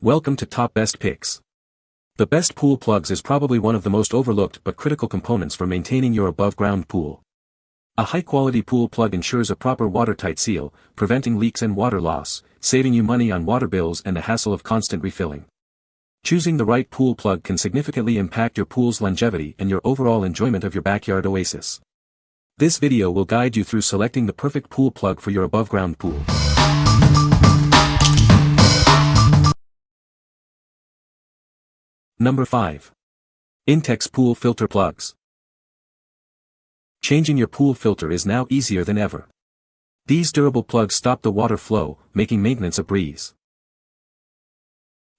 Welcome to Top Best Picks. The best pool plugs is probably one of the most overlooked but critical components for maintaining your above-ground pool. A high-quality pool plug ensures a proper watertight seal, preventing leaks and water loss, saving you money on water bills and the hassle of constant refilling. Choosing the right pool plug can significantly impact your pool's longevity and your overall enjoyment of your backyard oasis. This video will guide you through selecting the perfect pool plug for your above-ground pool. Number 5. Intex Pool Filter Plugs. Changing your pool filter is now easier than ever. These durable plugs stop the water flow, making maintenance a breeze.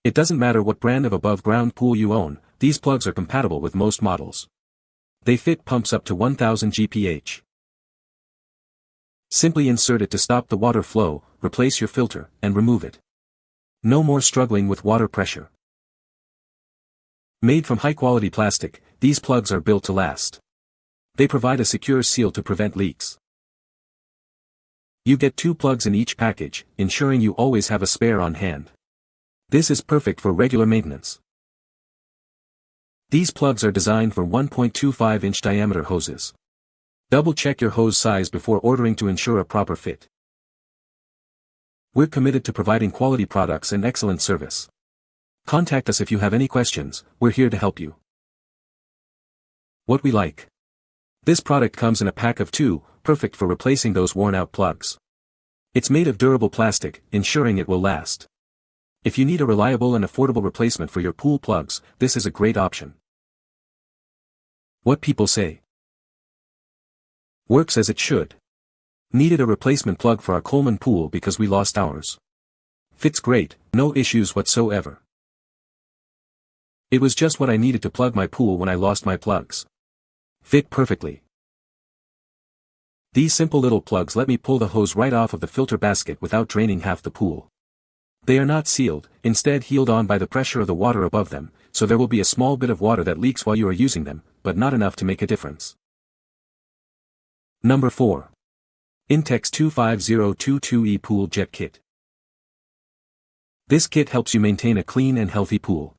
It doesn't matter what brand of above-ground pool you own, these plugs are compatible with most models. They fit pumps up to 1000 GPH. Simply insert it to stop the water flow, replace your filter, and remove it. No more struggling with water pressure. Made from high-quality plastic, these plugs are built to last. They provide a secure seal to prevent leaks. You get 2 plugs in each package, ensuring you always have a spare on hand. This is perfect for regular maintenance. These plugs are designed for 1.25-inch diameter hoses. Double-check your hose size before ordering to ensure a proper fit. We're committed to providing quality products and excellent service. Contact us if you have any questions, we're here to help you. What we like. This product comes in a pack of 2, perfect for replacing those worn-out plugs. It's made of durable plastic, ensuring it will last. If you need a reliable and affordable replacement for your pool plugs, this is a great option. What people say. Works as it should. Needed a replacement plug for our Coleman pool because we lost ours. Fits great, no issues whatsoever. It was just what I needed to plug my pool when I lost my plugs. Fit perfectly. These simple little plugs let me pull the hose right off of the filter basket without draining half the pool. They are not sealed, instead held on by the pressure of the water above them, so there will be a small bit of water that leaks while you are using them, but not enough to make a difference. Number 4. Intex 25022E Pool Jet Kit. This kit helps you maintain a clean and healthy pool.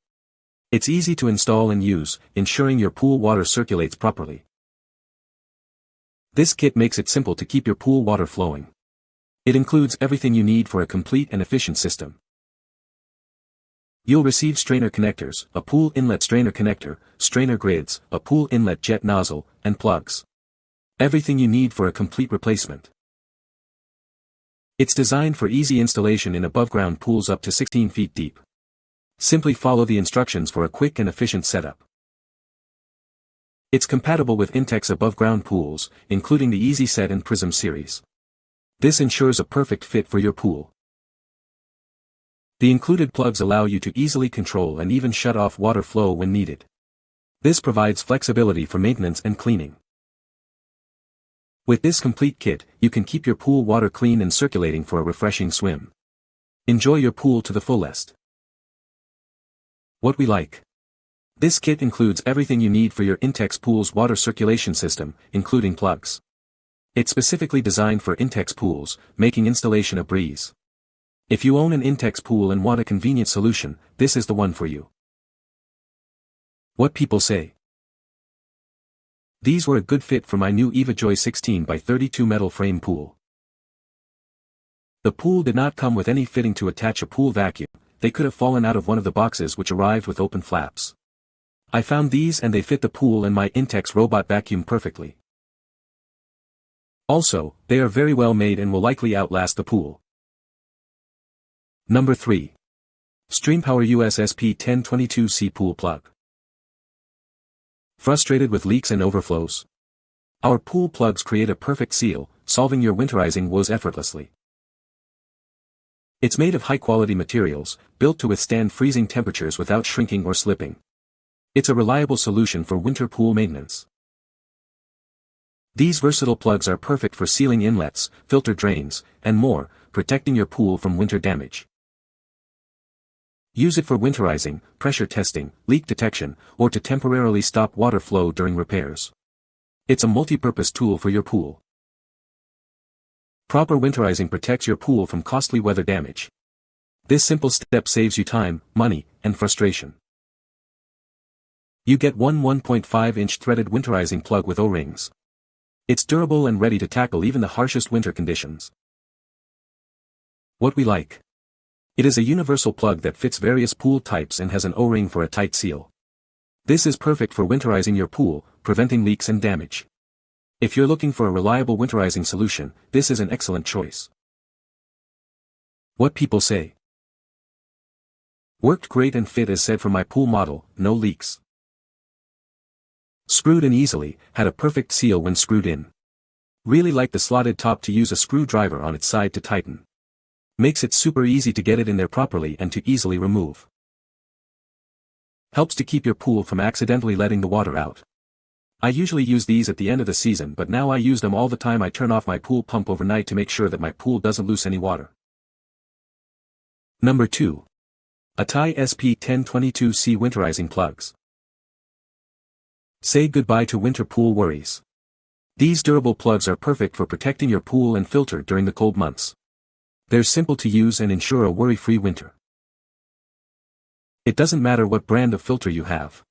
It's easy to install and use, ensuring your pool water circulates properly. This kit makes it simple to keep your pool water flowing. It includes everything you need for a complete and efficient system. You'll receive strainer connectors, a pool inlet strainer connector, strainer grids, a pool inlet jet nozzle, and plugs. Everything you need for a complete replacement. It's designed for easy installation in above-ground pools up to 16 feet deep. Simply follow the instructions for a quick and efficient setup. It's compatible with Intex above-ground pools, including the Easy Set and Prism series. This ensures a perfect fit for your pool. The included plugs allow you to easily control and even shut off water flow when needed. This provides flexibility for maintenance and cleaning. With this complete kit, you can keep your pool water clean and circulating for a refreshing swim. Enjoy your pool to the fullest. What we like. This kit includes everything you need for your Intex pool's water circulation system, including plugs. It's specifically designed for Intex pools, making installation a breeze. If you own an Intex pool and want a convenient solution, this is the one for you. What people say. These were a good fit for my new EvaJoy 16 by 32 metal frame pool. The pool did not come with any fitting to attach a pool vacuum. They could have fallen out of one of the boxes which arrived with open flaps. I found these and they fit the pool and my Intex robot vacuum perfectly. Also, they are very well made and will likely outlast the pool. Number 3. XtremepowerUS SP1022C Pool Plug. Frustrated with leaks and overflows? Our pool plugs create a perfect seal, solving your winterizing woes effortlessly. It's made of high-quality materials, built to withstand freezing temperatures without shrinking or slipping. It's a reliable solution for winter pool maintenance. These versatile plugs are perfect for sealing inlets, filter drains, and more, protecting your pool from winter damage. Use it for winterizing, pressure testing, leak detection, or to temporarily stop water flow during repairs. It's a multi-purpose tool for your pool. Proper winterizing protects your pool from costly weather damage. This simple step saves you time, money, and frustration. You get one 1.5-inch threaded winterizing plug with O-rings. It's durable and ready to tackle even the harshest winter conditions. What we like. It is a universal plug that fits various pool types and has an O-ring for a tight seal. This is perfect for winterizing your pool, preventing leaks and damage. If you're looking for a reliable winterizing solution, this is an excellent choice. What people say. Worked great and fit as said for my pool model, no leaks. Screwed in easily, had a perfect seal when screwed in. Really like the slotted top to use a screwdriver on its side to tighten. Makes it super easy to get it in there properly and to easily remove. Helps to keep your pool from accidentally letting the water out. I usually use these at the end of the season, but now I use them all the time. I turn off my pool pump overnight to make sure that my pool doesn't lose any water. Number 2. ATIE SP1022C Winterizing Plugs. Say goodbye to winter pool worries. These durable plugs are perfect for protecting your pool and filter during the cold months. They're simple to use and ensure a worry-free winter. It doesn't matter what brand of filter you have.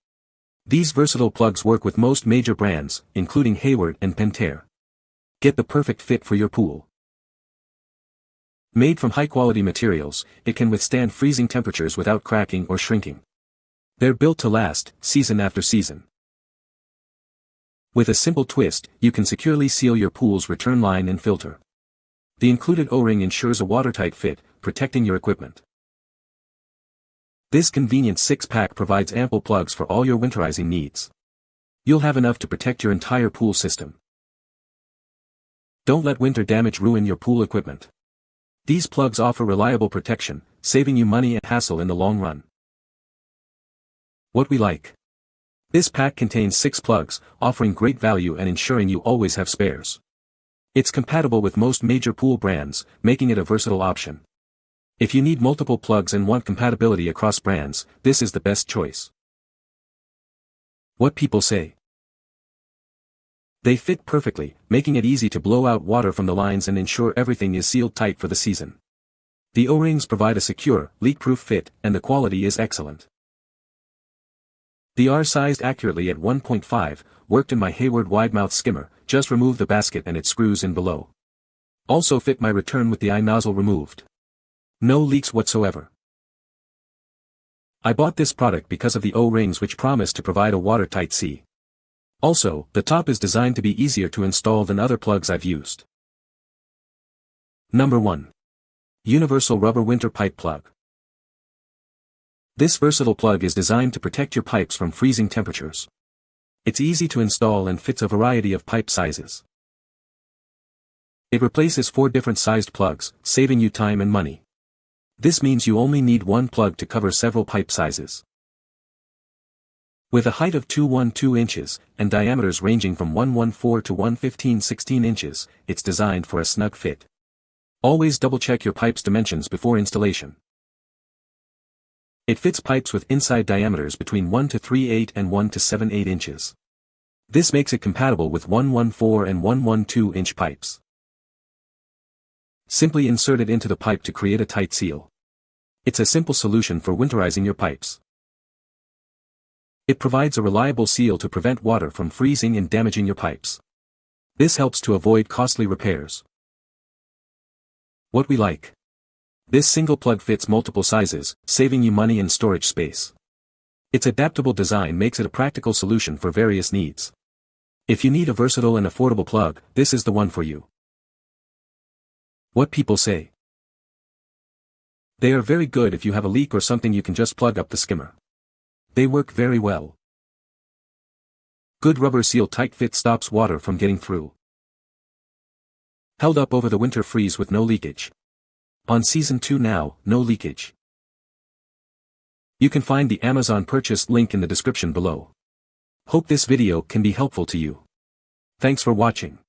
These versatile plugs work with most major brands, including Hayward and Pentair. Get the perfect fit for your pool. Made from high-quality materials, it can withstand freezing temperatures without cracking or shrinking. They're built to last, season after season. With a simple twist, you can securely seal your pool's return line and filter. The included O-ring ensures a watertight fit, protecting your equipment. This convenient 6-pack provides ample plugs for all your winterizing needs. You'll have enough to protect your entire pool system. Don't let winter damage ruin your pool equipment. These plugs offer reliable protection, saving you money and hassle in the long run. What we like. This pack contains 6 plugs, offering great value and ensuring you always have spares. It's compatible with most major pool brands, making it a versatile option. If you need multiple plugs and want compatibility across brands, this is the best choice. What people say. They fit perfectly, making it easy to blow out water from the lines and ensure everything is sealed tight for the season. The O-rings provide a secure, leak-proof fit, and the quality is excellent. They are sized accurately at 1.5, worked in my Hayward wide-mouth skimmer, just remove the basket and it screws in below. Also fit my return with the eye nozzle removed. No leaks whatsoever. I bought this product because of the O-rings which promise to provide a watertight seal. Also, the top is designed to be easier to install than other plugs I've used. Number 1. Universal Rubber Winter Pipe Plug. This versatile plug is designed to protect your pipes from freezing temperatures. It's easy to install and fits a variety of pipe sizes. It replaces 4 different sized plugs, saving you time and money. This means you only need one plug to cover several pipe sizes. With a height of 212 inches, and diameters ranging from 114 to 115-16 inches, it's designed for a snug fit. Always double-check your pipe's dimensions before installation. It fits pipes with inside diameters between 1 to 3/8 and 1 to 7/8 inches. This makes it compatible with 114 and 112-inch pipes. Simply insert it into the pipe to create a tight seal. It's a simple solution for winterizing your pipes. It provides a reliable seal to prevent water from freezing and damaging your pipes. This helps to avoid costly repairs. What we like. This single plug fits multiple sizes, saving you money and storage space. Its adaptable design makes it a practical solution for various needs. If you need a versatile and affordable plug, this is the one for you. What people say. They are very good if you have a leak or something, you can just plug up the skimmer. They work very well. Good rubber seal tight fit stops water from getting through. Held up over the winter freeze with no leakage. On season 2 now, no leakage. You can find the Amazon purchase link in the description below. Hope this video can be helpful to you. Thanks for watching.